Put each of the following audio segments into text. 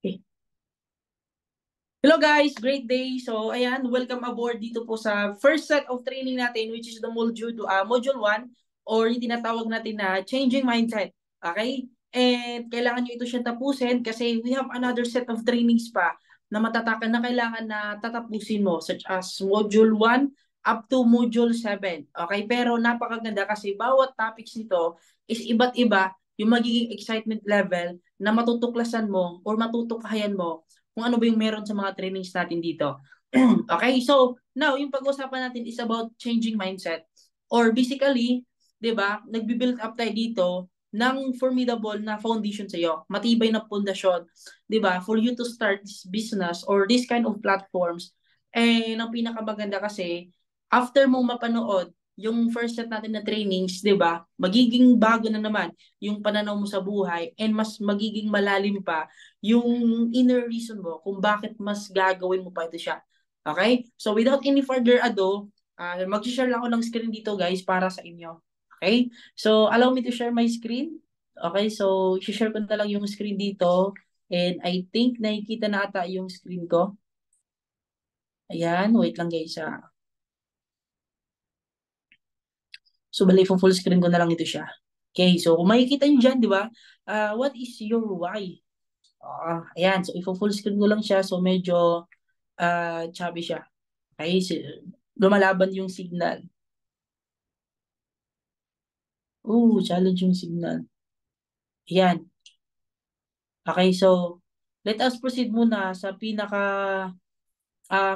Okay. Hello guys, great day. So ayan, welcome aboard dito po sa first set of training natin which is the module 1 or yung tinatawag natin na changing mindset. Okay? And kailangan nyo ito siya tapusin kasi we have another set of trainings pa na matatakan na kailangan na tatapusin mo such as module 1 up to module 7. Okay? Pero napakaganda kasi bawat topics nito is iba't iba yung magiging excitement level na matutuklasan mo or matutukhayan mo kung ano ba yung meron sa mga trainings natin dito. Okay, so now yung pag-usapan natin is about changing mindset. Or basically, 'di ba, nagbi-build up tayo dito ng formidable na foundation sa iyo, matibay na pundasyon, 'di ba, for you to start this business or this kind of platforms. And ang pinakamaganda kasi, after mo mapanood yung first set natin na trainings, 'di ba? Magiging bago na naman yung pananaw mo sa buhay and mas magiging malalim pa yung inner reason mo kung bakit mas gagawin mo pa ito siya. Okay? So without any further ado, mag-share lang ako ng screen dito guys para sa inyo. Okay? So allow me to share my screen. Okay? So share ko na lang yung screen dito and I think nakikita na ata yung screen ko. Ayan, wait lang guys. So bali full screen ko na lang ito siya. Okay, so kung makikita nyo dyan, di ba? What is your why? Ayan, so full screen ko lang siya. So medyo chubby siya. Okay, so, lumalaban yung signal. Challenge yung signal. Ayan. Okay, so let us proceed muna sa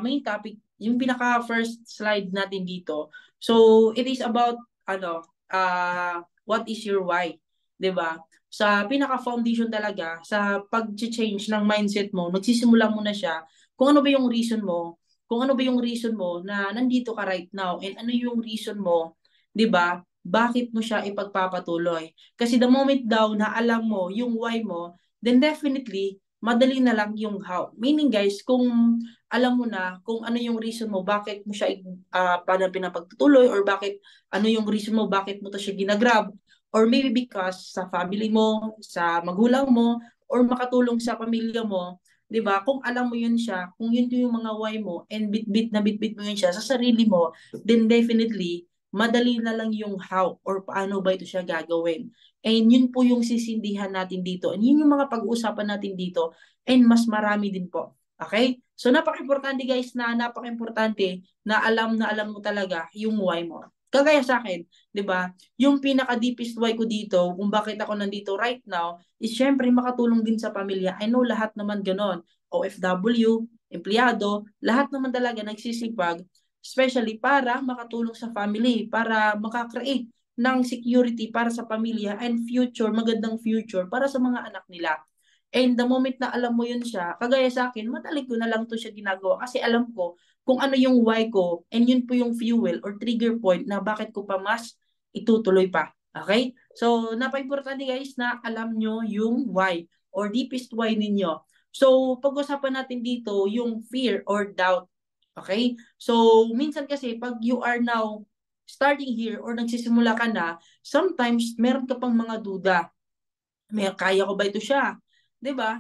main topic, yung pinaka first slide natin dito. So it is about what is your why, 'di ba? Sa pinaka foundation talaga sa pag-change ng mindset mo, nagsisimula muna siya kung ano ba yung reason mo, kung ano ba yung reason mo na nandito ka right now and ano yung reason mo, 'di ba? Bakit mo siya ipagpapatuloy? Kasi the moment daw na alam mo yung why mo, then definitely madali na lang yung how. Meaning guys, kung alam mo na kung ano yung reason mo bakit mo siya paano pinapagtutuloy or bakit ano yung reason mo bakit mo to siya ginagrab or maybe because sa family mo, sa magulang mo or makatulong sa pamilya mo, 'di ba? Kung alam mo yun siya, kung yun yung mga why mo and bit-bit mo yun siya sa sarili mo, then definitely madali na lang yung how or paano ba ito siya gagawin. And yun po yung sisindihan natin dito. And yun yung mga pag-uusapan natin dito. And mas marami din po. Okay? So napaka-importante guys napaka-importante na alam mo talaga yung why mo. Kagaya sa akin, 'di ba? Yung pinaka-deepest why ko dito, kung bakit ako nandito right now, is syempre makatulong din sa pamilya. I know lahat naman ganon. OFW, empleyado, lahat naman talaga nagsisipag, especially para makatulong sa family, para makakreate ng security para sa pamilya and future, magandang future para sa mga anak nila. And the moment na alam mo yun siya, kagaya sa akin, madali ko na lang to siya ginagawa kasi alam ko kung ano yung why ko and yun po yung fuel or trigger point na bakit ko pa mas itutuloy pa. Okay? So, napaka-importante guys na alam nyo yung why or deepest why ninyo. So, pag-usapan natin dito yung fear or doubt. Okay? So, minsan kasi pag you are now starting here or nagsisimula ka na, sometimes meron ka pang mga duda. Kaya ko ba ito siya? 'Di ba?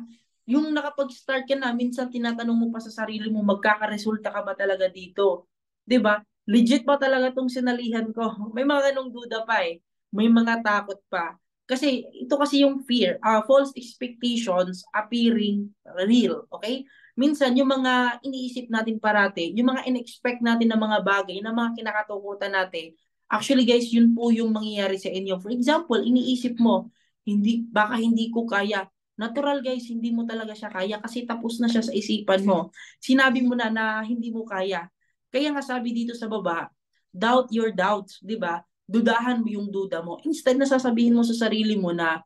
Yung nakapag-start ka na, minsan tinatanong mo pa sa sarili mo, magkakaresulta ka ba talaga dito? 'Di ba? Legit ba talaga tong sinalihan ko? May mga ganong duda pa eh. May mga takot pa. Kasi ito kasi yung fear, false expectations appearing real, okay? Minsan yung mga iniisip natin parati, yung mga in-expect natin na mga bagay, na mga kinakatakutan natin, actually guys, yun po yung mangyayari sa inyo. For example, iniisip mo, baka hindi ko kaya. Natural guys, hindi mo talaga siya kaya kasi tapos na siya sa isipan mo. Sinabi mo na hindi mo kaya. Kaya nga sabi dito sa baba, doubt your doubts, 'di ba? Dudahan mo yung duda mo. Instead na sasabihin mo sa sarili mo na,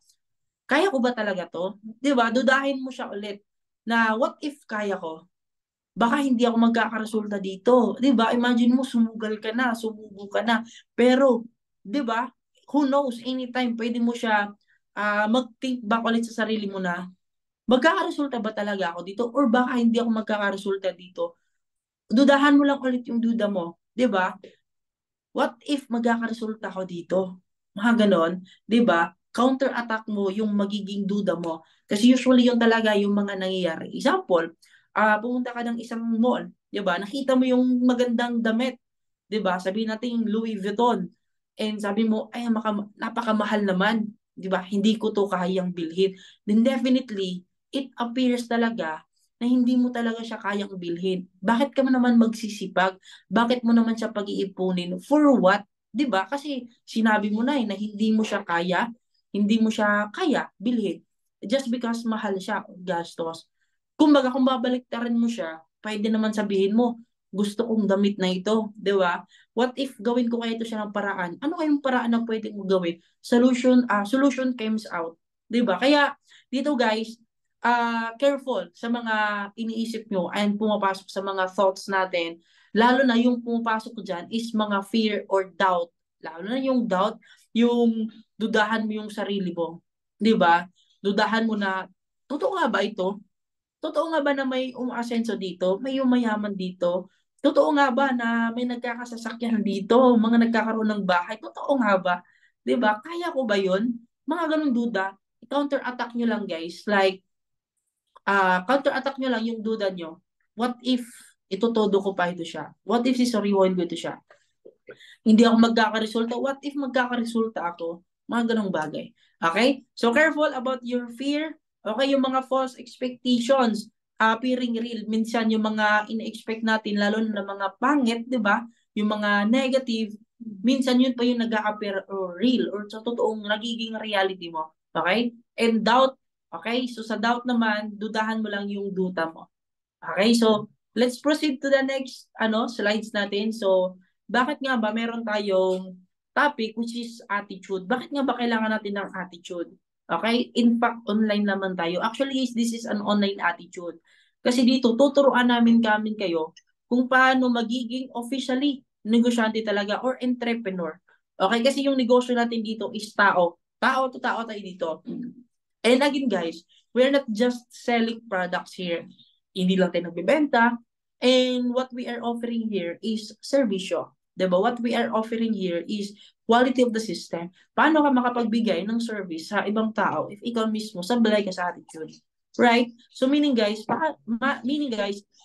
kaya ko ba talaga 'to? 'Di ba? Dudahin mo siya ulit na what if kaya ko? Baka hindi ako magkakaresulta dito. 'Di ba? Imagine mo sumugal ka na, sumubo ka na. Pero, 'di ba? Who knows, anytime pwede mo siya mag-think back ulit sa sarili mo na magkakaresulta ba talaga ako dito or baka hindi ako magkakaresulta dito. Dudahan mo lang ulit yung duda mo, 'di ba? What if magkakaresulta ako dito? Mga ganon, 'di ba? counter-attack mo yung magiging duda mo. Kasi usually yun talaga yung mga nangyayari. Example, pumunta ka ng isang mall, 'di ba? Nakita mo yung magandang damit, 'di ba? Sabihin natin yung Louis Vuitton. And sabi mo, ay napakamahal naman, 'di ba? Hindi ko to kayang bilhin. Then definitely, it appears talaga na hindi mo talaga siya kayang bilhin. Bakit ka mo naman magsisipag? Bakit mo naman siya pag-iipunin? For what? 'Di ba? Kasi sinabi mo na na hindi mo siya kaya, hindi mo siya kaya bilhin. Just because mahal siya, gastos. Kumbaga, kung babaliktaran mo siya, pwede naman sabihin mo, gusto kong damit na ito, di ba? What if gawin ko kaya ito siya ng paraan? Ano kayong paraan na pwede mo gawin? Solution comes out, di ba? Kaya dito guys, careful sa mga iniisip nyo and pumapasok sa mga thoughts natin. Lalo na yung pumapasok ko dyan is mga fear or doubt. Lalo na yung doubt, yung dudahan mo yung sarili mo. Di ba? Dudahan mo na, totoo nga ba ito? Totoo nga ba na may umaasenso dito? May umayaman dito? Totoo nga ba na may nagkakasasakyan dito? Mga nagkakaroon ng bahay? Totoo nga ba? 'Di ba? Kaya ko ba 'yun? Mga ganung duda, counter-attack nyo lang guys. Like, counter-attack nyo lang yung duda nyo. What if itutodo ko pa ito siya? What if sisoriwan ko ito siya? Hindi ako magkakaresulta. What if magkakaresulta ako? Mga ganong bagay. Okay? So, careful about your fear. Okay, yung mga false expectations appearing real. Minsan yung mga ina-expect natin, lalo na mga pangit, di ba? Yung mga negative, minsan yun pa yung nag-a-appear real or sa totoong nagiging reality mo. Okay? And doubt, okay? So, sa doubt naman, dudahan mo lang yung duda mo. Okay, so let's proceed to the next slides natin. So, bakit nga ba meron tayong topic which is attitude? Bakit nga ba kailangan natin ng attitude? Okay? In fact, online naman tayo. Actually, this is an online attitude. Kasi dito, tuturuan namin kayo kung paano magiging officially negosyante talaga or entrepreneur. Okay? Kasi yung negosyo natin dito is tao. Tao to tao tayo dito. And again, guys, we're not just selling products here. Hindi lang tayo nagbebenta. And what we are offering here is servisyo. Diba? What we are offering here is quality of the system. Paano ka makapagbigay ng service sa ibang tao if ikaw mismo sablay ka sa attitude? Right? So meaning guys,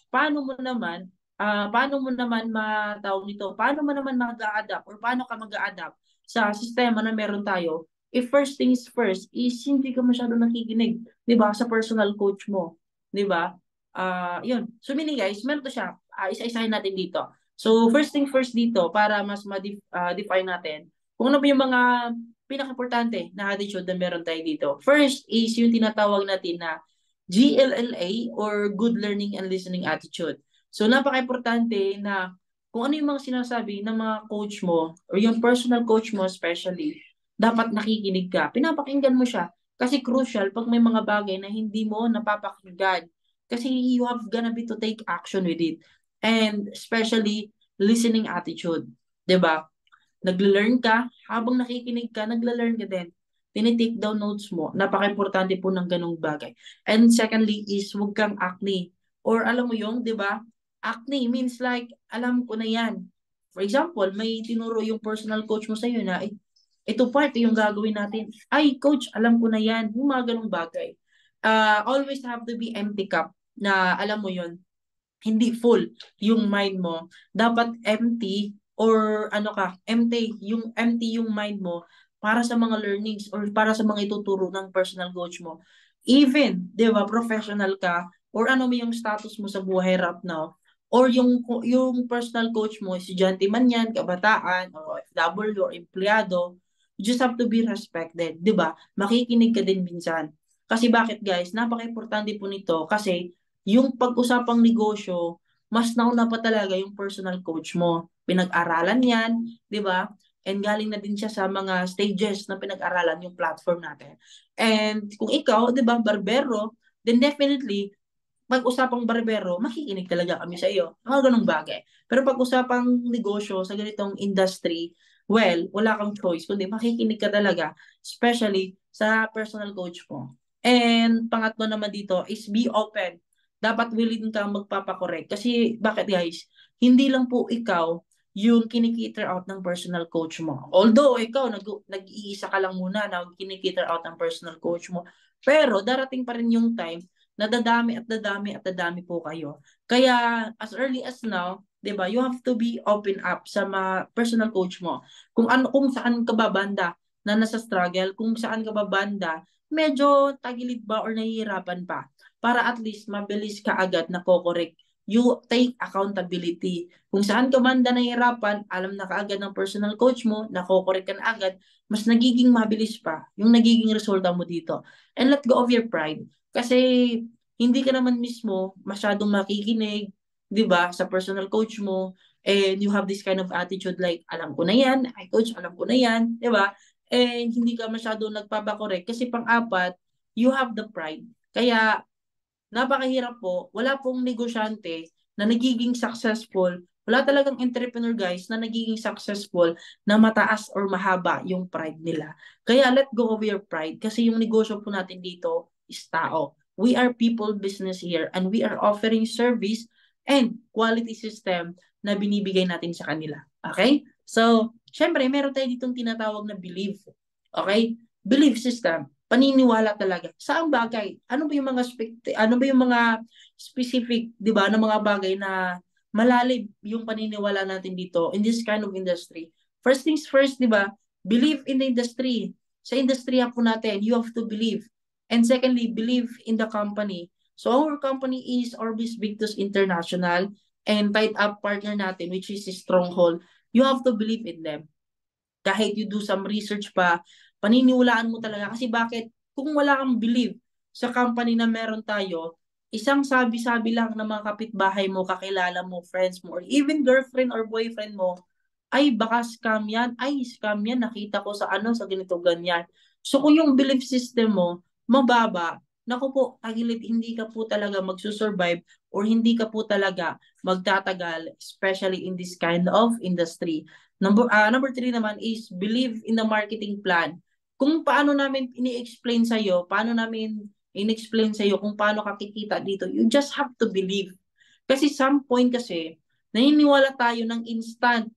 paano mo naman matawag nito? Paano mo naman mag-a-adapt or paano ka mag-a-adapt sa sistema na meron tayo? If first things first is hindi ka masyado nakikinig, 'di ba, sa personal coach mo, 'di ba? Yun. So meaning guys, meron to siya. Isa-isahin natin dito. So first thing first dito para mas ma-define natin kung ano ba yung mga pinaka-importante na attitude na meron tayo dito. First is yung tinatawag natin na GLLA or Good Learning and Listening Attitude. So napaka-importante na kung ano yung mga sinasabi ng mga coach mo or yung personal coach mo especially, dapat nakikinig ka. Pinapakinggan mo siya. Kasi crucial pag may mga bagay na hindi mo napapakinggan. Kasi you have gonna be to take action with it. And especially, listening attitude. 'Di ba? Nagle-learn ka, habang nakikinig ka, nagle-learn ka din. Tinitake down notes mo. Napaka-importante po ng ganung bagay. And secondly is, huwag kang acne. Or alam mo yung, 'di ba? Acne means like, alam ko na yan. For example, may tinuro yung personal coach mo sa'yo na, ito part yung gagawin natin. Ay, coach, alam ko na yan. Yung mga ganung bagay. Always have to be empty cup na alam mo yon, hindi full yung mind mo. Dapat empty or empty yung mind mo para sa mga learnings or para sa mga ituturo ng personal coach mo. Even, 'di ba, professional ka or ano mo yung status mo sa buhay right now, or yung personal coach mo, estudyante man yan, kabataan, or OFW, or empleyado, you just have to be respected, 'di ba? Makikinig ka din minsan. Kasi bakit guys? Napaka-importante po nito kasi yung pag-usapang negosyo, mas nauna pa talaga yung personal coach mo. Pinag-aralan yan, 'di ba? And galing na din siya sa mga stages na pinag-aralan yung platform natin. And kung ikaw, 'di ba, barbero, then definitely pag-usapang barbero, makikinig talaga kami sa iyo. Mga ganung bagay. Pero pag-usapang negosyo sa ganitong industry, well, wala kang choice, kundi makikinig ka talaga, especially sa personal coach mo. And pangatlo naman dito is be open. Dapat willing kang magpapakorek. Kasi bakit guys? Hindi lang po ikaw yung kinikater out ng personal coach mo. Although ikaw nag-iisa ka lang muna na kinikater out ng personal coach mo, pero darating pa rin yung time na dadami at dadami at dadami po kayo. Kaya as early as now, 'di ba? You have to be open up sa mga personal coach mo. Kung saan ka ba banda na nasa struggle, kung saan ka ba banda medyo tagilid ba or nahihirapan pa para at least mabilis ka agad na kokorek. You take accountability. Kung saan ka man nahihirapan, alam na kaagad ng personal coach mo, nakokorek ka na agad, mas nagiging mabilis pa yung nagiging resulta mo dito. And let go of your pride. Kasi hindi ka naman mismo masyadong makikinig, 'di ba, sa personal coach mo, and you have this kind of attitude like, alam ko na yan, ay coach, alam ko na yan, 'di ba? And hindi ka masyadong nagpapakorek kasi pang-apat, you have the pride. Kaya napakahirap po. Wala pong negosyante na nagiging successful. Wala talagang entrepreneur guys na nagiging successful na mataas or mahaba yung pride nila. Kaya let go of your pride kasi yung negosyo po natin dito is tao. We are people business here and we are offering service and quality system na binibigay natin sa kanila. Okay? So, syempre, meron tayo ditong tinatawag na belief. Okay? Belief system, paniniwala talaga. Saang bagay? Ano ba yung mga specific, 'di ba, na mga bagay na malalim yung paniniwala natin dito in this kind of industry. First things first, 'di ba? Believe in the industry. Sa industriya po natin, you have to believe. And secondly, believe in the company. So our company is Orbis Victus International and tied up partner natin which is Stronghold. You have to believe in them. Kahit you do some research pa, paniniwalaan mo talaga. Kasi bakit? Kung wala kang believe sa company na meron tayo, isang sabi-sabi lang ng mga kapitbahay mo, kakilala mo, friends mo, or even girlfriend or boyfriend mo, ay baka scam yan, nakita ko sa ano, sa ganito, ganyan. So kung yung belief system mo, mababa, naku po, tagilid, hindi ka po talaga magsusurvive or hindi ka po talaga magtatagal, especially in this kind of industry. Number three naman is believe in the marketing plan. Kung paano namin ini-explain sa'yo, paano namin in-explain sa'yo kung paano ka kikita dito, you just have to believe. Kasi some point kasi, naniniwala tayo ng instant.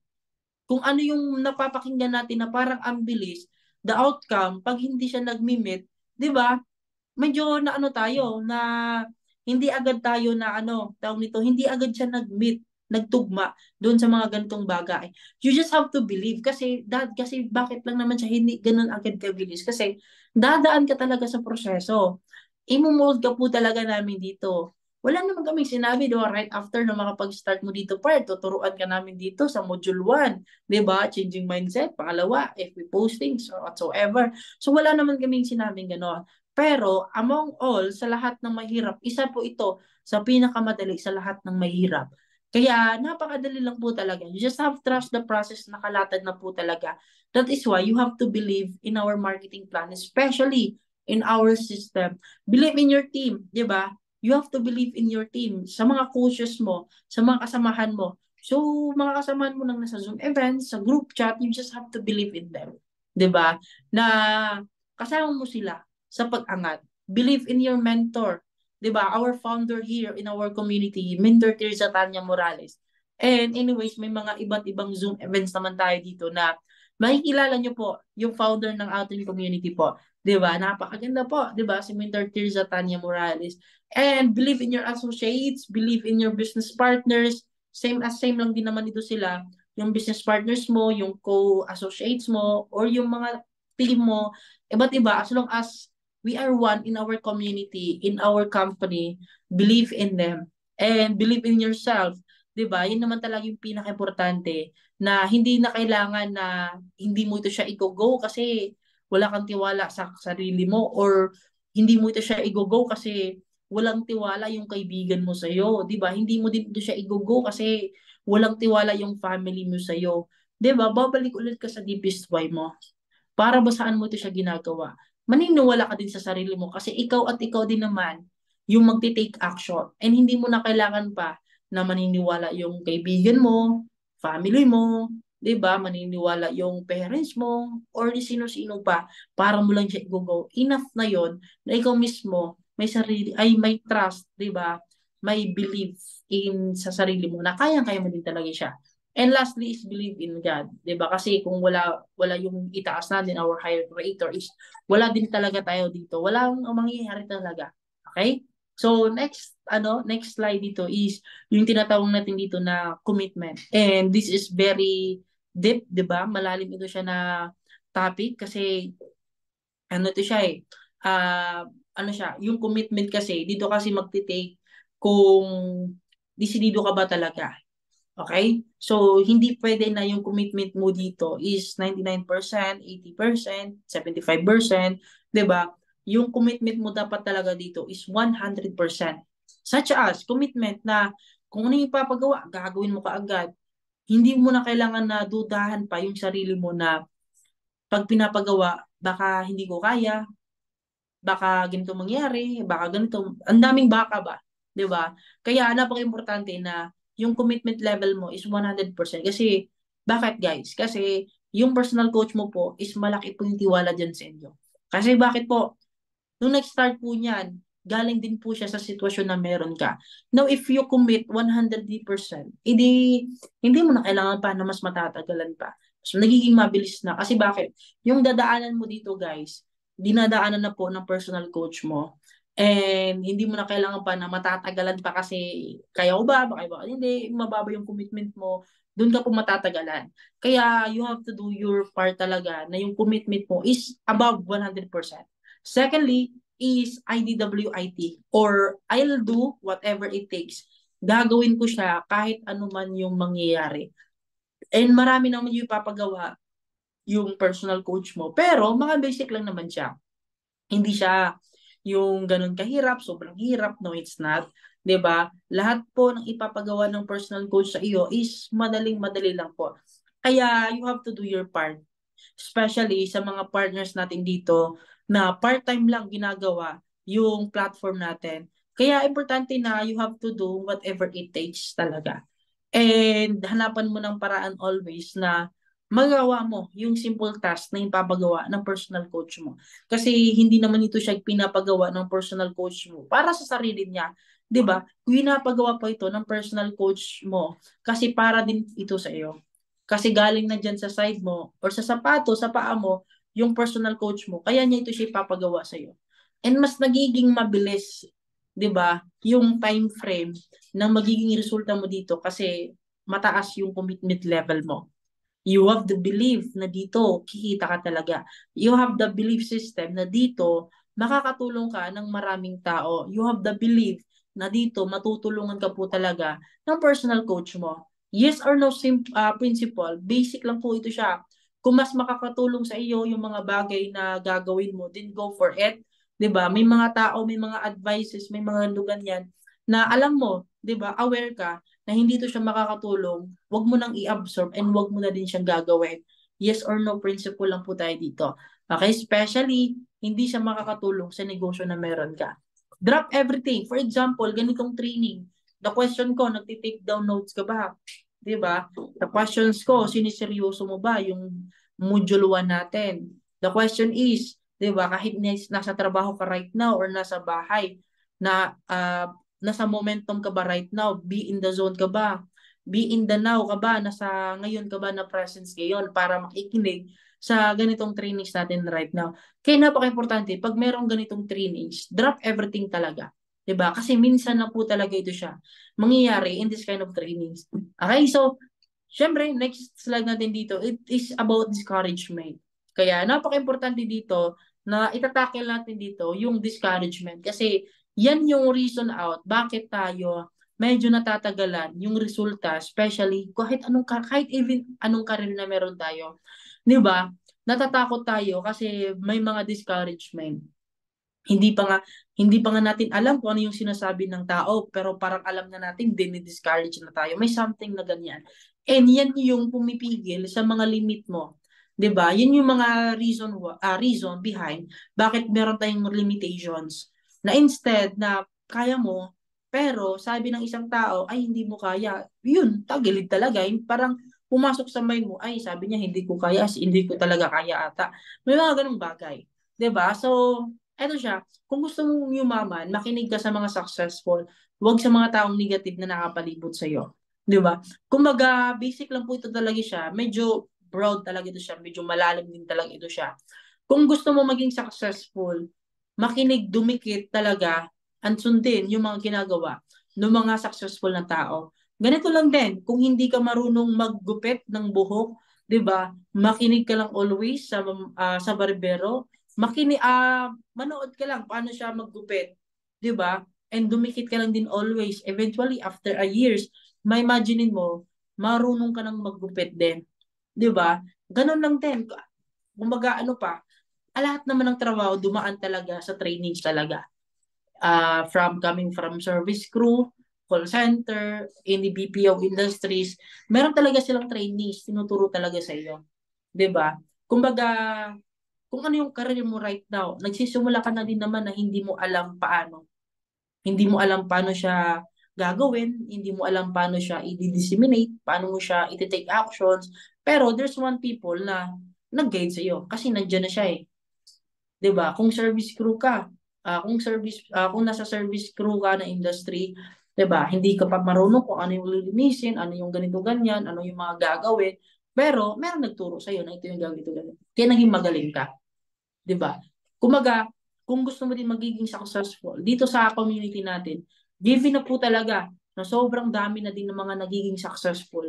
Kung ano yung napapakinggan natin na parang ang bilis, the outcome, pag hindi siya nag-meet, di ba? Medyo na ano tayo, na hindi agad tayo na ano, tawag nito, hindi agad siya nag-meet, nagtugma doon sa mga ganitong bagay. You just have to believe kasi bakit lang naman siya hindi ganun agad kabilis kasi dadaan ka talaga sa proseso. Imo-mold ka po talaga namin dito. Wala naman kaming sinabi, di ba, right after na makapag-start mo dito, part, tuturuan ka namin dito sa module 1, di ba, changing mindset, pangalawa, FB postings, or whatsoever. So, wala naman kaming sinabing gano'n. Pero among all, sa lahat ng mahirap, isa po ito sa pinakamadali sa lahat ng mahirap. Kaya napakadali lang po talaga. You just have to trust the process, nakalatag na po talaga. That is why you have to believe in our marketing plan, especially in our system. Believe in your team, di ba? You have to believe in your team, sa mga coaches mo, sa mga kasamahan mo. So, mga kasamahan mo nang nasa Zoom events, sa group chat, you just have to believe in them. Di ba? Na kasama mo sila sa pag-angat. Believe in your mentor. 'Di ba? Our founder here in our community, Mentor Tirza Tanya Morales. And anyways, may mga iba't ibang Zoom events naman tayo dito na makikilala nyo po yung founder ng ating community po. 'Di ba? Napakaganda po, 'di ba? Si Mentor Tirza Tanya Morales. And believe in your associates, believe in your business partners. Same lang din naman dito sila. Yung business partners mo, yung co-associates mo, or yung mga team mo, iba't iba, as long as we are one in our community, in our company, believe in them, and believe in yourself. 'Di ba? Yun naman talaga yung pinaka-importante na hindi na kailangan na hindi mo ito siya i-go kasi wala kang tiwala sa sarili mo or hindi mo ito siya i-go kasi walang tiwala yung kaibigan mo sa iyo, 'di ba? Hindi mo din ito siya i-go kasi walang tiwala yung family mo sa iyo. 'Di ba? Babalik ulit ka sa deepest why mo. Para ba saan mo ito siya ginagawa? Maniniwala ka din sa sarili mo kasi ikaw at ikaw din naman yung magti-take action. And hindi mo na kailangan pa na maniniwala yung kaibigan mo, family mo, 'di ba? Maniniwala yung parents mo or sino-sino pa para mo lang siya i-go. Enough na 'yon na ikaw mismo may sarili ay may trust, 'di ba? May belief in sa sarili mo na kayang-kaya mo din talaga siya. And lastly is believe in God, 'di ba? Kasi kung wala yung itaas natin, our higher creator is wala din talaga tayo dito. Walang mangyayari talaga. Okay? So next slide dito is yung tinatawag natin dito na commitment. And this is very deep, 'di ba? Malalim ito siya na topic kasi ano to siya eh. Ano siya, yung commitment kasi dito kasi magti-take kung desidido ka ba talaga. Okay? So, hindi pwede na yung commitment mo dito is 99%, 80%, 75%, 'di ba? Yung commitment mo dapat talaga dito is 100%. Such as commitment na kung ano yung papagawa, gagawin mo kaagad. Hindi mo na kailangan na dudahan pa yung sarili mo na pag pinapagawa, baka hindi ko kaya, baka ganito mangyari, baka ganito, ang daming baka ba, 'di ba? Kaya napaka-importante na yung commitment level mo is 100% kasi bakit guys? Kasi yung personal coach mo po is malaki po yung tiwala diyan sa inyo. Kasi bakit po? Nung nag-start po niyan, galing din po siya sa sitwasyon na meron ka. Now, if you commit 100%, hindi mo na kailangan pa na mas matatagalan pa. So, nagiging mabilis na. Kasi bakit? Yung dadaanan mo dito, guys, dinadaanan na po ng personal coach mo. And hindi mo na kailangan pa na matatagalan pa kasi kaya ko ba? Baka hindi, mababa yung commitment mo. Doon ka po matatagalan. Kaya you have to do your part talaga na yung commitment mo is above 100%. Secondly, is IDWIT or I'll do whatever it takes. Gagawin ko siya kahit ano man yung mangyayari. And marami naman yung papagawa yung personal coach mo. Pero mga basic lang naman siya. Hindi siya yung ganun kahirap, sobrang hirap. No, it's not. 'Di ba? Lahat po ng ipapagawa ng personal coach sa iyo is madaling-madali lang po. Kaya you have to do your part. Especially sa mga partners natin dito na part-time lang ginagawa yung platform natin. Kaya importante na you have to do whatever it takes talaga. And hanapan mo ng paraan always na magawa mo yung simple task na ipapagawa ng personal coach mo. Kasi hindi naman ito siya pinapagawa ng personal coach mo para sa sarili niya. 'Di ba? Pinapagawa pa ito ng personal coach mo kasi para din ito sa iyo. Kasi galing na dyan sa side mo or sa sapato, sa paa mo, yung personal coach mo. Kaya niya ito siya ipapagawa sa iyo. And mas nagiging mabilis, 'di ba? Yung time frame ng magiging resulta mo dito kasi mataas yung commitment level mo. You have the belief na dito kikita ka talaga. You have the belief system na dito makakatulong ka ng maraming tao. You have the belief na dito matutulungan ka po talaga ng personal coach mo. Yes or no principle, basic lang po ito siya. Kung mas makakatulong sa iyo yung mga bagay na gagawin mo, then go for it. 'Di ba? May mga tao, may mga advices, may mga lugan yan na alam mo, 'di ba? Aware ka na hindi to siya makakatulong, wag mo nang i-absorb and wag mo na din siyang gagawin. Yes or no principle lang po tayo dito. Okay? Especially, hindi siya makakatulong sa negosyo na meron ka. Drop everything. For example, ganitong training. The question ko, nagtitake down notes ka ba? 'Di ba? The questions ko, siniseryoso mo ba yung module 1 natin? The question is, 'di ba, kahit nasa trabaho ka right now or nasa bahay, na nasa momentum ka ba right now? Be in the zone ka ba? Be in the now ka ba? Nasa ngayon ka ba na presence ngayon para makikinig sa ganitong trainings natin right now? Kaya napaka-importante, pag merong ganitong trainings, drop everything talaga. 'Di ba? Kasi minsan na po talaga ito siya mangyayari in this kind of trainings. Okay, so syempre, next slide natin dito, it is about discouragement. Kaya napaka-importante dito na itatackle natin dito yung discouragement. Kasi yan yung reason out bakit tayo medyo natatagalan yung resulta, especially kahit even anong career na meron tayo. 'Di ba? Natatakot tayo kasi may mga discouragement. Hindi pa nga hindi pa nga natin alam kung ano yung sinasabi ng tao, pero parang alam na natin discourage na tayo. May something na ganyan. And yan yung pumipigil sa mga limit mo. 'Di ba? Yun yung mga reason behind bakit meron tayong limitations. Na instead na kaya mo, pero sabi ng isang tao ay hindi mo kaya. Yun, tagilid talaga. Yung parang pumasok sa mind mo, ay sabi niya hindi ko kaya, hindi ko talaga kaya ata. May mga ganung bagay. 'Di ba? So, eto siya, kung gusto mong yumaman, makinig ka sa mga successful, huwag sa mga taong negative na nakapalibot sa iyo. 'Di ba? Kumbaga, basic lang po ito talaga siya. Medyo broad talaga ito siya. Medyo malalim din talaga ito siya. Kung gusto mo maging successful, makinig, dumikit talaga, at sundin yung mga ginagawa ng mga successful na tao. Ganito lang din, kung hindi ka marunong maggupit ng buhok, 'di ba? Makinig ka lang always sa barbero. Manood ka lang paano siya maggupit, 'di ba? And dumikit ka lang din always. Eventually, after a years, ma-imaginein mo, marunong ka nang maggupit din. 'Di ba? Ganun lang din. Kumbaga, ano pa, lahat naman ng trabaho dumaan talaga sa trainings talaga. From coming from service crew, call center, in the BPO industries, meron talaga silang trainees, tinuturo talaga sa iyo. 'Di ba? Kumbaga, kung ano yung career mo right now, nagsisimula ka na din naman na hindi mo alam paano. Hindi mo alam paano siya gagawin, hindi mo alam paano siya i-disseminate, paano mo siya i-take actions. Pero there's one people na nag-guide sa iyo kasi nandiyan na siya eh. 'Di ba? Kung service crew ka, kung nasa service crew ka na industry, 'di ba? Hindi ka pa marunong kung ano yung lilinisin, ano yung ganito ganyan, ano yung mga gagawin, pero meron nagturo sa iyo na ito yung gagawin, ito ganito. Kaya naging magaling ka, 'di ba? Kumaga, kung gusto mo din magiging successful dito sa community natin, given na po talaga na sobrang dami na din ng mga nagiging successful.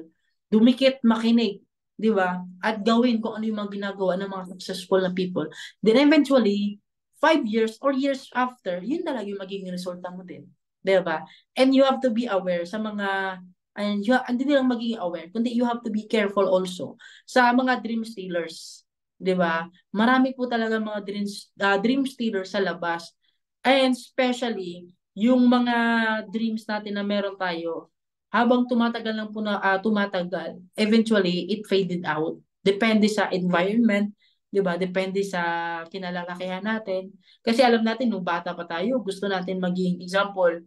Dumikit, makinig, 'di ba? At gawin kung ano yung mga ginagawa ng mga successful na people. Then eventually, 5 years or years after, yun talaga yung magiging resulta mo din. 'Di ba? And you have to be aware sa mga hindi lang magiging aware, kundi you have to be careful also sa mga dream stealers. 'Di ba? Marami po talaga mga dream stealers sa labas. And especially, yung mga dreams natin na meron tayo, habang tumatagal lang po tumatagal, eventually, it faded out. Depende sa environment, 'di ba? Depende sa kinalalakihan natin. Kasi alam natin, nung bata pa tayo, gusto natin maging, example,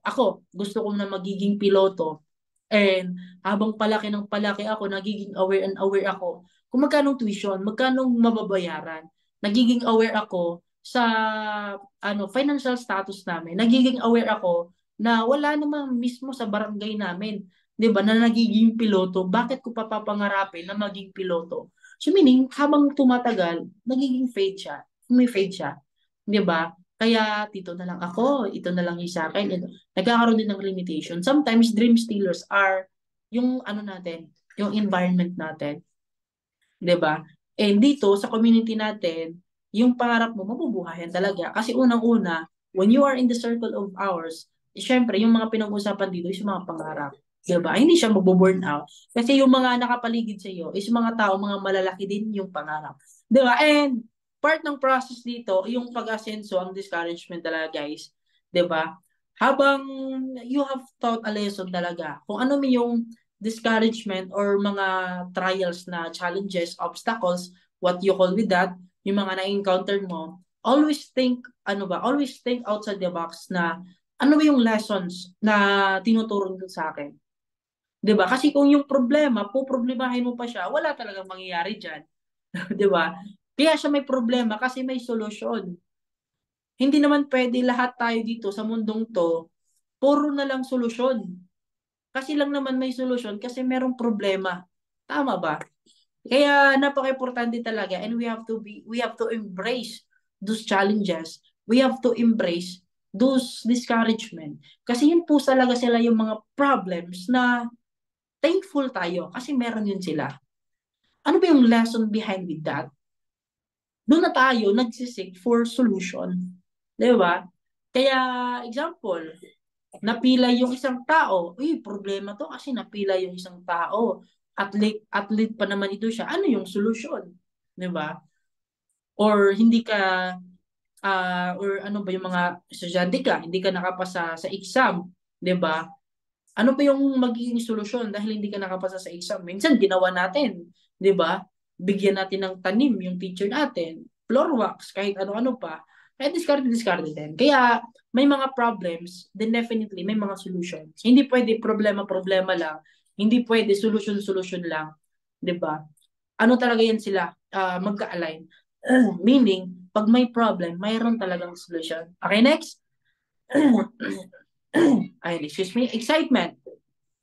ako, gusto ko na magiging piloto. And habang palaki ng palaki ako, nagiging aware and aware ako kung magkano tuition, magkano mababayaran. Nagiging aware ako sa financial status namin. Nagiging aware ako na wala namang mismo sa barangay namin, 'di ba, na nagiging piloto. Bakit ko papapangarapin na maging piloto? So meaning, habang tumatagal, nagiging fade siya. Fade siya. 'Di ba? Kaya dito na lang ako, ito na lang yung sa akin. Nagkakaroon din ng limitation. Sometimes dream stealers are yung natin, yung environment natin. 'Di ba? And dito sa community natin, yung pangarap mo mabubuhayan talaga. Kasi unang-una, when you are in the circle of ours, syempre yung mga pinag-usapan dito is yung mga pangarap. 'Di ba? Hindi siya magbo-burn out. Kasi yung mga nakapaligid sa iyo is mga tao, mga malalaki din yung pangarap. 'Di ba? And part ng process dito, yung pag-asenso, ang discouragement talaga, guys. 'Di ba? Habang you have taught a lesson talaga, kung ano man yung discouragement or mga trials na challenges, obstacles, what you call with that, yung mga na-encounter mo, always think outside the box na ano ba yung lessons na tinuturo nito sa akin. 'Di ba? Kasi kung yung problema, poproblemahin mo pa siya, wala talagang mangyayari diyan, 'di ba? Kaya siya may problema kasi may solusyon. Hindi naman pwede lahat tayo dito sa mundong to, puro na lang solusyon. Kasi lang naman may solusyon kasi merong problema. Tama ba? Kaya napaka-importante talaga, and we have to embrace those challenges. We have to embrace those discouragement. Kasi yun po talaga sila yung mga problems na thankful tayo kasi meron yun sila. Ano ba yung lesson behind with that? Doon na tayo nagsisik for solution. Di ba? Kaya, example, napila yung isang tao. Uy, problema to kasi napila yung isang tao. Athlete pa naman ito siya. Ano yung solusyon? 'Di ba? Or hindi ka or ano ba yung mga estudyante ka, hindi ka nakapasa sa exam, 'di ba? Ano ba yung magiging solusyon dahil hindi ka nakapasa sa exam? Minsan ginawa natin, 'di ba? Bigyan natin ng tanim yung teacher natin, floor wax, kahit ano-ano pa. Kaya discarded din. Kaya may mga problems, then definitely may mga solutions. Hindi pwede problema-problema lang. Hindi pwede solution-solution lang. 'Di ba? Ano talaga yan sila? Magka-align. Meaning, pag may problem, mayroon talagang solution. Okay, next? Ay, excuse me. Excitement.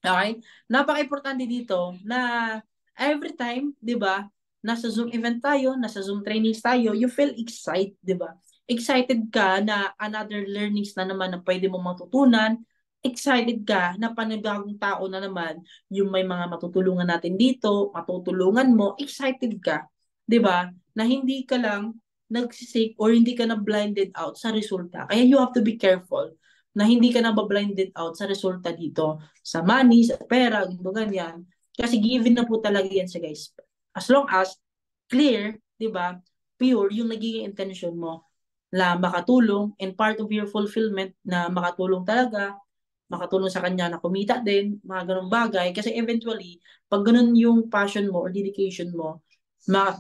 Okay? Napaka-importante dito na every time, 'di ba, nasa Zoom event tayo, nasa Zoom trainings tayo, you feel excited, 'di ba? Excited ka na another learnings na naman na pwede mong matutunan. Excited ka na panibagong tao na naman yung may mga matutulungan natin dito, matutulungan mo. Excited ka, 'di ba? Na hindi ka lang nagsisake or hindi ka na blinded out sa resulta. Kaya you have to be careful na hindi ka na blinded out sa resulta dito sa money, sa pera, ganito, ganyan. Kasi given na po talaga yan sa guys. As long as clear, di ba, pure yung nagiging intention mo na makatulong and part of your fulfillment na makatulong talaga, makatulong sa kanya na kumita din, mga ganong bagay. Kasi eventually, pag ganun yung passion mo or dedication mo,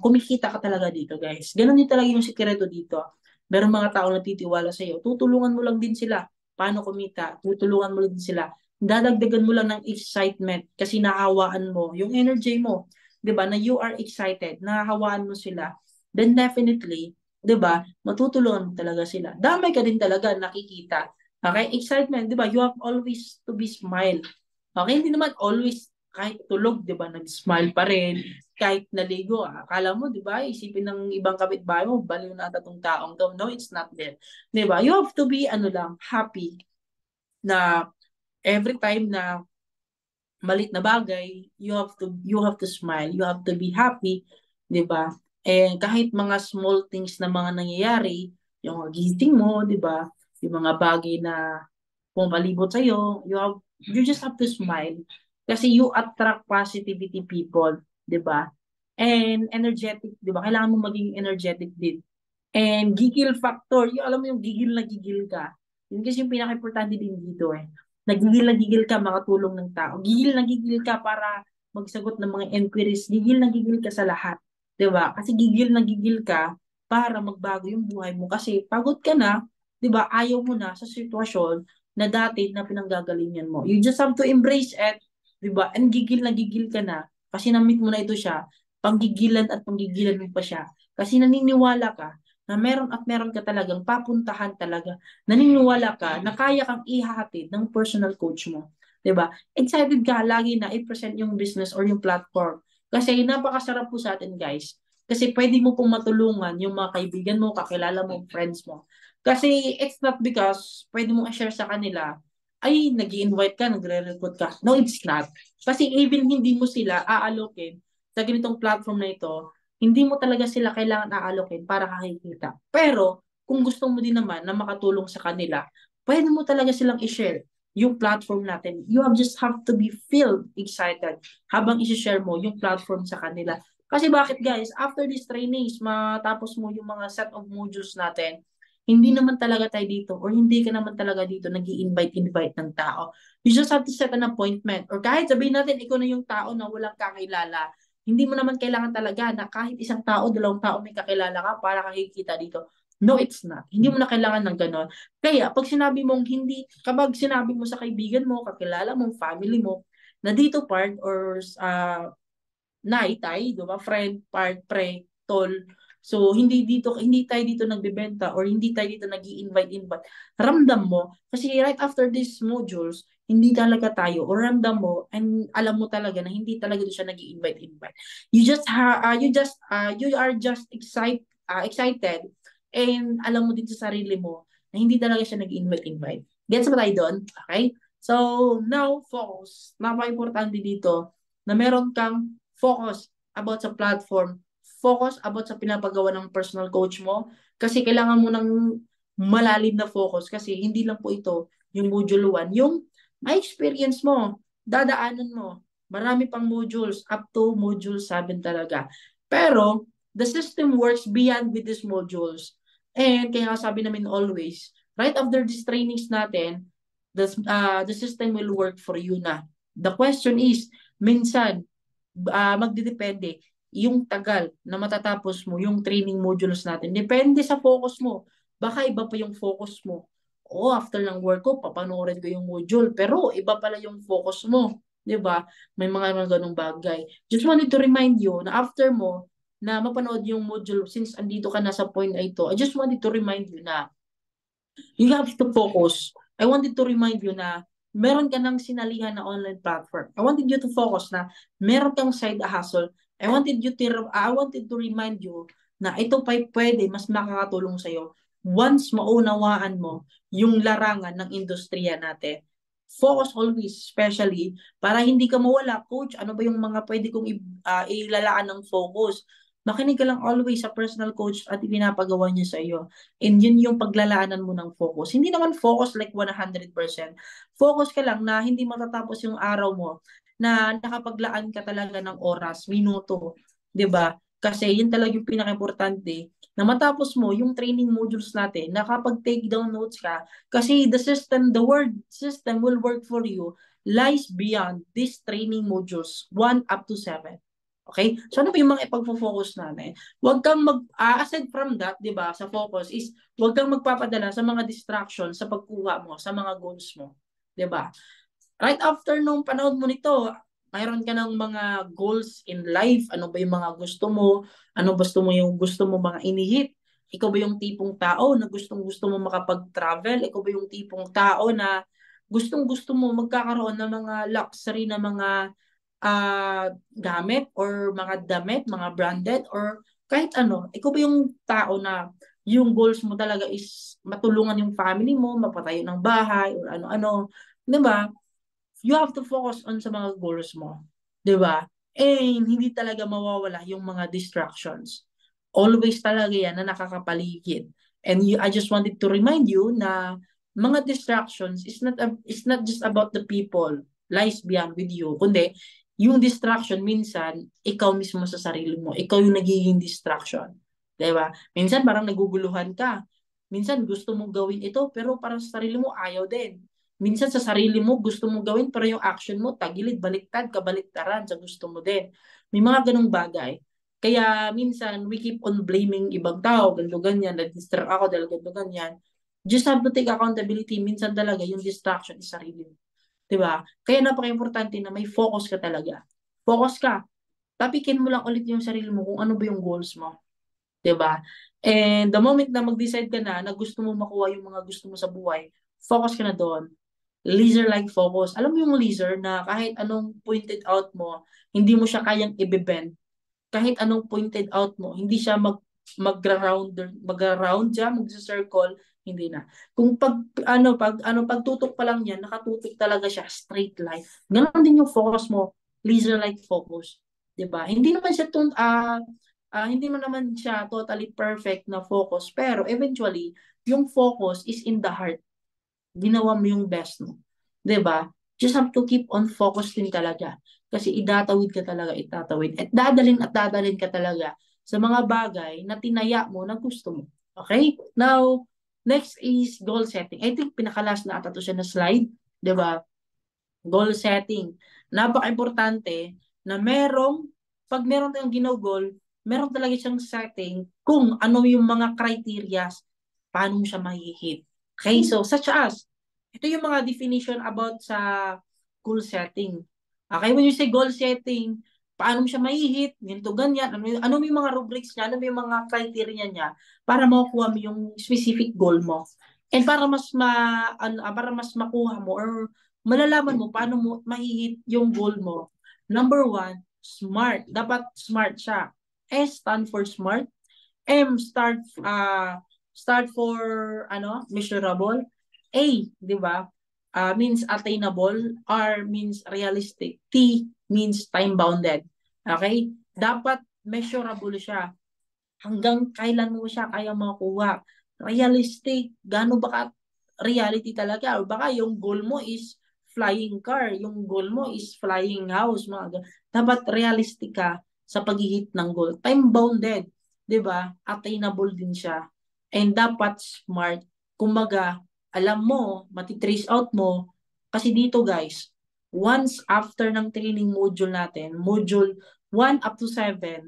kumikita ka talaga dito, guys. Ganun din talaga yung sikreto dito. Meron mga tao na titiwala sa iyo, tutulungan mo lang din sila paano kumita, tutulungan mo din sila. Dadagdagan mo lang ng excitement kasi nahawaan mo yung energy mo, 'di ba? Na you are excited, nahawaan mo sila. Then definitely, 'di ba? Matutulungan mo talaga sila. Damay ka din talaga nakikita. Okay? Excitement, 'di ba? You have always to be smile. Okay? Hindi naman always kahit tulog, 'di ba? Nag-smile pa rin kahit naligo. Akala mo, 'di ba? Isipin ng ibang kapitbahay mo, baliw na ata tong taong to. No, it's not there. 'Di ba? You have to be ano lang, happy na every time na malit na bagay, you have to smile, you have to be happy, 'di ba? And kahit mga small things na mga nangyayari, yung gising mo, 'di ba? Yung mga bagay na pumapalibot sa you just have to smile kasi you attract positivity people, 'di ba? And energetic, 'di ba? Kailangan mo maging energetic din. And gigil factor, yung alam mo yung gigil na gigil ka. Yun kasi yung pinaka-importante din dito eh. Nagigil na gigil ka makatulong ng tao. Gigil na gigil ka para magsagot ng mga inquiries. Gigil na gigil ka sa lahat. 'Di ba? Kasi gigil na gigil ka para magbago yung buhay mo. Kasi pagod ka na, 'di ba? Ayaw mo na sa sitwasyon na dati na pinanggagalingan mo. You just have to embrace it, 'di ba? And gigil na gigil ka na kasi na-meet mo na ito siya. Panggigilan at panggigilan mo pa siya. Kasi naniniwala ka na meron at meron ka talagang papuntahan talaga. Naniniwala ka na kaya kang ihahatid ng personal coach mo. 'Di ba? Excited ka lagi na i-present yung business or yung platform. Kasi napakasarap po sa atin, guys. Kasi pwede mo pong matulungan yung mga kaibigan mo, kakilala mo, friends mo. Kasi it's not because pwede mong i-share sa kanila, ay, nag invite ka, nagre-recruit ka. No, it's not. Kasi even hindi mo sila aalokin sa ganitong platform na ito, hindi mo talaga sila kailangan aalokin para kakikita. Pero, kung gusto mo din naman na makatulong sa kanila, pwede mo talaga silang i-share yung platform natin. Just have to be feel excited habang i-share mo yung platform sa kanila. Kasi bakit guys, after these trainings, matapos mo yung mga set of modules natin, hindi naman talaga tayo dito or hindi ka naman talaga dito nag invite ng tao. You just have to set an appointment. Or kahit sabihin natin, ikaw na yung tao na walang kakilala, hindi mo naman kailangan talaga na kahit isang tao, dalawang tao may kakilala ka para kakikita dito. No, it's not. Hindi mo na kailangan ng ganon. Kaya, pag sinabi mong hindi, kapag sinabi mo sa kaibigan mo, kakilala mo, family mo, na dito part or naitay, di ba? Friend, part, pre, tol. So, hindi tayo dito nagbebenta or hindi tayo dito nag-i-invite. Ramdam mo. Kasi right after these modules, hindi talaga tayo or ramdam mo and alam mo talaga na hindi talaga siya nag-i-invite. You are just excited and alam mo din sa sarili mo na hindi talaga siya nag-i-invite. Gets ba tayo doon? Okay? So, now, focus. Napaka-importante dito na meron kang focus about sa platform, focus about sa pinapagawa ng personal coach mo, kasi kailangan mo ng malalim na focus kasi hindi lang po ito yung module 1, yung may experience mo, dadaanan mo. Marami pang modules, up to module 7 talaga. Pero, the system works beyond with these modules. And kaya sabi namin always, right after these trainings natin, the system will work for you na. The question is, minsan, magdidepende yung tagal na matatapos mo yung training modules natin. Depende sa focus mo. Baka iba pa yung focus mo. O after ng work ko, papanoorin ko yung module. Pero iba pala yung focus mo. 'Di ba? May mga ganung bagay. Just wanted to remind you na after mo na mapanood yung module, since andito ka na sa point na ito, I just wanted to remind you na you have to focus. I wanted to remind you na meron ka ng sinalihan na online platform. I wanted you to focus na meron kang side hustle. I wanted to remind you na ito pa pwede mas makakatulong sa'yo once maunawaan mo yung larangan ng industriya natin. Focus always, especially para hindi ka mawala. Coach, ano ba yung mga pwede kong ilalaan ng focus? Makinig ka lang always sa personal coach at ipinapagawa niya sa iyo. And yun yung paglalaanan mo ng focus. Hindi naman focus like 100%. Focus ka lang na hindi matatapos yung araw mo na nakapaglaan ka talaga ng oras, minuto. 'Di ba? Kasi yun talaga yung pinaka-importante na matapos mo yung training modules natin, nakapag-take down notes ka, kasi the word system will work for you lies beyond these training modules 1 up to 7. Okay? So ano ba yung mga ipagfo-focus natin? Huwag kang aside from that, 'di ba? Sa focus is huwag kang magpapadala sa mga distractions sa pagkuha mo sa mga goals mo, 'di ba? Right after nung panahon mo nito, mayroon ka ng mga goals in life. Ano ba yung mga gusto mo? Ano gusto mo mga inihit? Ikaw ba yung tipong tao na gustong-gusto mo makapag-travel? Ikaw ba yung tipong tao na gustong-gusto mo magkakaroon ng mga luxury na mga gamit or mga damit, mga branded or kahit ano. Ikaw ba yung tao na yung goals mo talaga is matulungan yung family mo, mapatayo ng bahay or ano-ano. 'Di ba? You have to focus on sa mga goals mo. 'Di ba? And hindi talaga mawawala yung mga distractions. Always talaga yan na nakakapaligid. And I just wanted to remind you na mga distractions is not just about the people lies beyond with you, kundi yung distraction minsan ikaw mismo sa sarili mo, ikaw yung nagiging distraction. 'Di ba? Minsan parang naguguluhan ka. Minsan gusto mong gawin ito pero parang sa sarili mo ayaw din. Minsan sa sarili mo gusto mong gawin pero yung action mo tagilid, baliktad, kabaliktaran sa gusto mo din. May mga ganung bagay. Kaya minsan we keep on blaming ibang tao, ganito ganyan, na-distract ako dahil ganito ganyan. Just have to take accountability. Minsan talaga yung distraction is sarili mo. 'Di ba? Kaya napaka-importante na may focus ka talaga. Focus ka. Tapikin mo lang ulit yung sarili mo kung ano ba yung goals mo. 'Di ba? And the moment na mag-decide ka na gusto mo makuha yung mga gusto mo sa buhay, focus ka na doon. Laser-like focus. Alam mo yung laser na kahit anong pointed out mo, hindi mo siya kayang i-bend. Kahit anong pointed out mo, hindi siya mag-round siya, mag-circle, hindi na. Kung pagtutok pa lang niya, nakatutok talaga siya, straight line. Ganon din yung focus mo, laser-like focus. 'Di ba? Hindi mo naman siya totally perfect na focus, pero eventually, yung focus is in the heart. Ginawa mo yung best mo. 'Di ba? Just have to keep on focus din talaga. Kasi itatawid. At dadalhin ka talaga sa mga bagay na tinaya mo na gusto mo. Okay? Now, next is goal setting. I think pinakalas na ata to siya na slide. 'Di ba? Goal setting. Napaka-importante na pag meron tayong gino-goal, meron talaga siyang setting kung ano yung mga criteria paano mo siya mahihit. Okay, so such as, ito yung mga definition about sa goal setting. Okay, when you say goal setting, paano mo siya mahihit, ganito, ganyan, ano yung mga rubrics niya, ano yung mga criteria niya para makuha mo yung specific goal mo. And para mas makuha mo or malalaman mo paano mo mahihit yung goal mo. Number one, SMART. Dapat SMART siya. S stand for SMART. M start for measurable. A, 'di ba? Means attainable. R means realistic. T means time bounded. Okay? Dapat measurable siya. Hanggang kailan mo siya kaya makuha. Realistic, gaano ba ka reality talaga? O baka yung goal mo is flying car, yung goal mo is flying house, dapat realistic ka sa paghihit ng goal. Time bounded, 'di ba? Attainable din siya. And dapat smart. Kumbaga, alam mo, matitrace out mo kasi dito guys, once after ng training module natin, module 1 up to 7,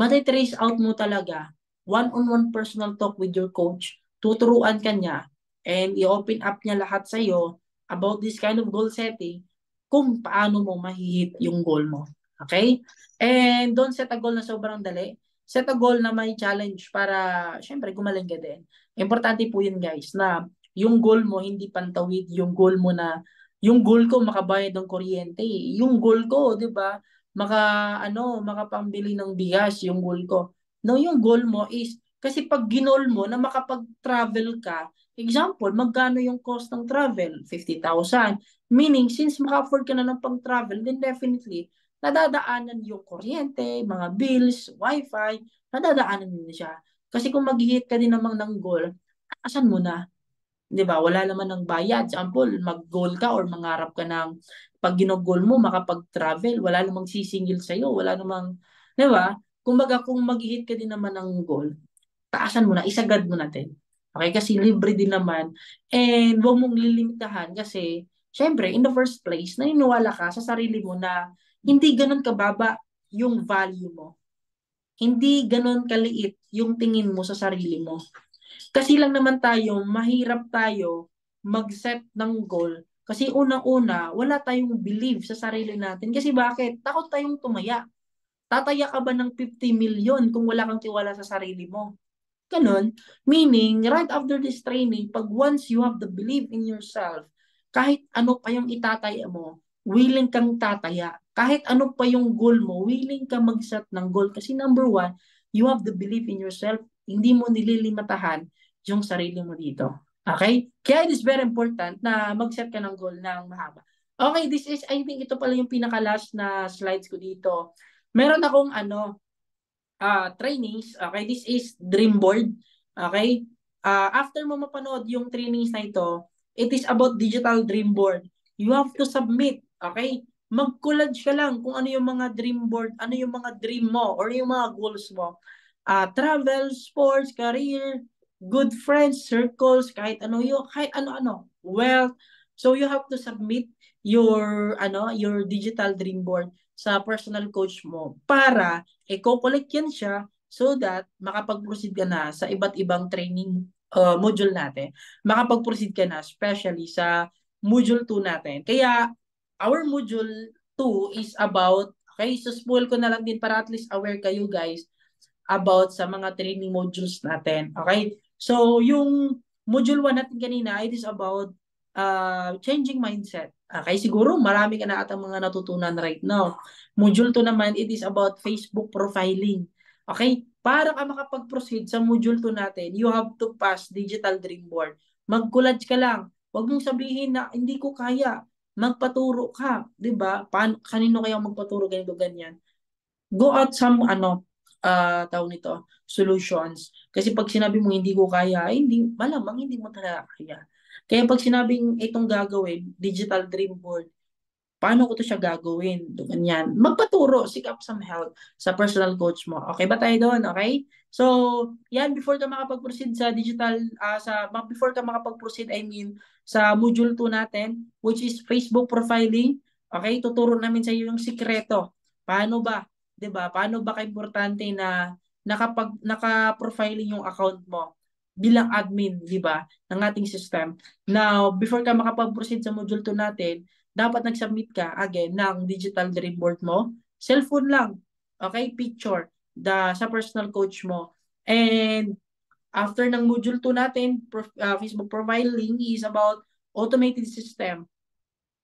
matitrace out mo talaga one-on-one personal talk with your coach, tuturuan ka niya, and i-open up niya lahat sa'yo about this kind of goal setting kung paano mo mahihit yung goal mo. Okay? And don't set a goal na sobrang dali. Set a goal na may challenge para, syempre, gumaling ka din. Importante po yun, guys, na yung goal mo hindi pantawid, yung goal mo na Yung goal ko makabayad ng kuryente. Yung goal ko, 'di ba? Makapambili ng bigas, yung goal ko. No, yung goal mo is kasi pag ginol mo na makapag-travel ka, example, magkano yung cost ng travel? 50,000. Meaning, since maka-afford ka na ng pang-travel, then definitely, nadadaanan yung kuryente, mga bills, wifi, nadadaanan mo na siya. Kasi kung mag-hit ka din naman ng goal, asan mo na? 'Di ba? Wala naman ng bayad. Example, mag-goal ka or mangarap ka ng pag ginogol mo, makapag-travel, wala namang sisingil sa'yo, wala namang, 'di ba? Kumbaga, kung mag-hit ka din naman ng goal, taasan mo na, isagad mo natin. Okay? Kasi libre din naman. And huwag mong lilimitahan kasi, syempre, in the first place, naniniwala ka sa sarili mo na hindi ganun kababa yung value mo. Hindi ganun kaliit yung tingin mo sa sarili mo. Kasi lang naman tayo, mahirap tayo mag-set ng goal. Kasi unang-una, wala tayong believe sa sarili natin. Kasi bakit? Takot tayong tumaya. Tataya ka ba ng 50 million kung wala kang tiwala sa sarili mo? Ganon. Meaning, right after this training, pag once you have the belief in yourself, kahit ano pa yung itataya mo, willing kang tataya. Kahit ano pa yung goal mo, willing ka mag-set ng goal. Kasi number one, you have the belief in yourself. Hindi mo nililimatahan yung sarili mo dito. Okay? Kaya it is very important na mag-set ka ng goal ng mahaba. Okay, I think ito pala yung pinaka-last na slides ko dito. Meron akong trainings. Okay, this is dream board. Okay? After mo mapanood yung trainings na ito, it is about digital dream board. You have to submit. Okay? Mag-collage ka lang kung ano yung mga dream board, ano yung mga dream mo or yung mga goals mo. Travel, sports, career, good friends, circles, kahit ano-ano, wealth. So you have to submit your digital dream board sa personal coach mo para i-collect yan siya so that makapag-proceed ka na sa iba't ibang training module natin. Makapag-proceed ka na especially sa module 2 natin. Kaya our module 2 is about, okay, so spoil ko na lang din para at least aware kayo guys about sa mga training modules natin. Okay? So, yung module 1 natin kanina, it is about changing mindset. Okay? Siguro marami ka na atang mga natutunan right now. Module 2 naman, it is about Facebook profiling. Okay? Para ka makapag-proceed sa module 2 natin, you have to pass digital dream board. Mag-collage ka lang. Huwag mong sabihin na hindi ko kaya. Magpaturo ka, 'di ba? Kanino kaya magpaturo ganito ganyan? Go out some tawag nito, solutions. Kasi pag sinabi mo hindi ko kaya, ay hindi, malamang hindi mo talaga kaya. Kaya pag sinabing itong gagawin, digital dream board, paano ko to siya gagawin? Ganyan. Magpaturo, seek up some help sa personal coach mo. Okay ba tayo doon? Okay? So, yan, before ka makapag-proceed sa before ka makapag-proceed, I mean, sa module 2 natin, which is Facebook profiling, okay? Tuturo namin sa iyo yung sikreto. Paano ba? 'Di ba? Paano ba kaimportante na naka-profiling yung account mo bilang admin, 'di ba, ng ating system. Now, before ka makapag-proceed sa module 2 natin, dapat nag-submit ka again ng digital dream board mo. Cellphone lang. Okay? Picture sa personal coach mo. And after ng module 2 natin, Facebook profiling is about automated system.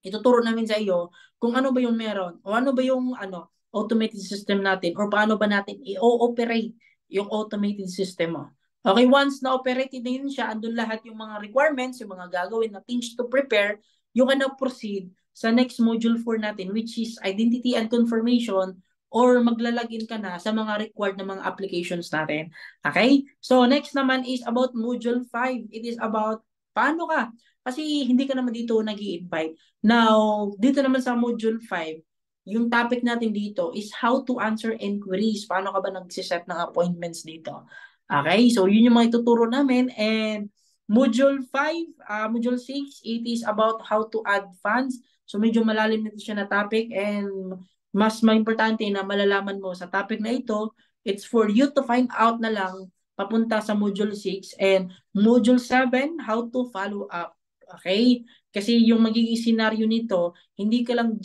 Ituturo namin sa iyo kung ano ba yung meron o ano ba yung automated system natin or paano ba natin i-operate yung automated system mo. Okay, once na-operated na yun siya, andun lahat yung mga requirements, yung mga gagawin na things to prepare, you can now proceed sa next module 4 natin, which is identity and confirmation, or maglalagin ka na sa mga required na mga applications natin. Okay? So, next naman is about module 5. It is about paano ka. Kasi hindi ka naman dito nag-i-invite. Now, dito naman sa module 5, yung topic natin dito is how to answer inquiries. Paano ka ba nag-set ng appointments dito? Okay, so yun yung mga ituturo namin. And module 5, module 6, it is about how to add funds. So medyo malalim nito siya na topic and mas importante na malalaman mo sa topic na ito, it's for you to find out na lang papunta sa module 6 and module 7, how to follow up. Okay? Kasi yung magiging scenario nito, hindi ka lang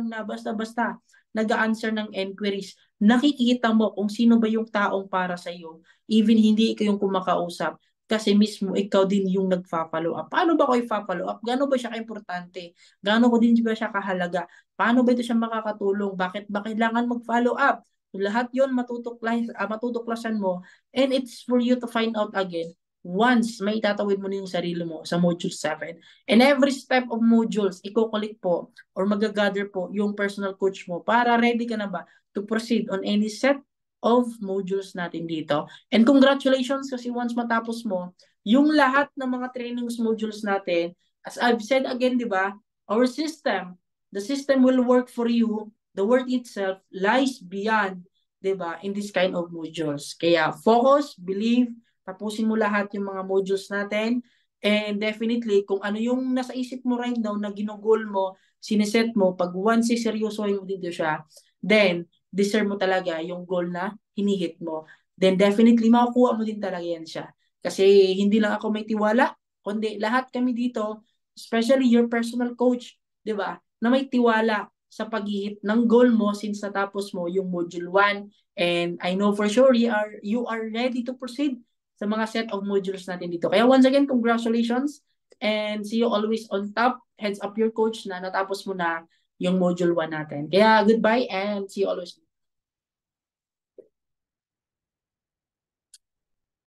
na basta-basta nag-answer ng inquiries. Nakikita mo kung sino ba yung taong para sa iyo. Even hindi ikaw yung kumakausap. kasi mismo ikaw din yung nagfa-follow up. Paano ba ko i-follow up? Gaano ba siya ka-importante? Gaano ko din ba siya kahalaga? Paano ba ito siya makakatulong? Bakit ba kailangan mag-follow up? Lahat yon matutuklasan mo, and it's for you to find out again once may itatawid mo na yung sarili mo sa Module 7. And every step of modules, iko-collect po or magagather po yung personal coach mo para ready ka na ba to proceed on any set of modules natin dito. And congratulations kasi once matapos mo, yung lahat ng mga trainings modules natin, as I've said again, di ba, our system, the system will work for you. The work itself lies beyond, di ba, in this kind of modules. Kaya focus, believe, tapusin mo lahat yung mga modules natin. And definitely, kung ano yung nasa isip mo right now na ginugol mo, sineset mo, pag once seryosohin mo dito siya, then deserve mo talaga yung goal na hinihit mo. Then definitely makukuha mo din talaga yan siya. Kasi hindi lang ako may tiwala, kundi lahat kami dito, especially your personal coach, di ba, na may tiwala sa paghihit ng goal mo since natapos mo yung module 1. And I know for sure you are ready to proceed sa mga set of modules natin dito. Kaya once again, congratulations and see you always on top. Heads up your coach na natapos mo na yung module 1 natin. Kaya goodbye and see you always.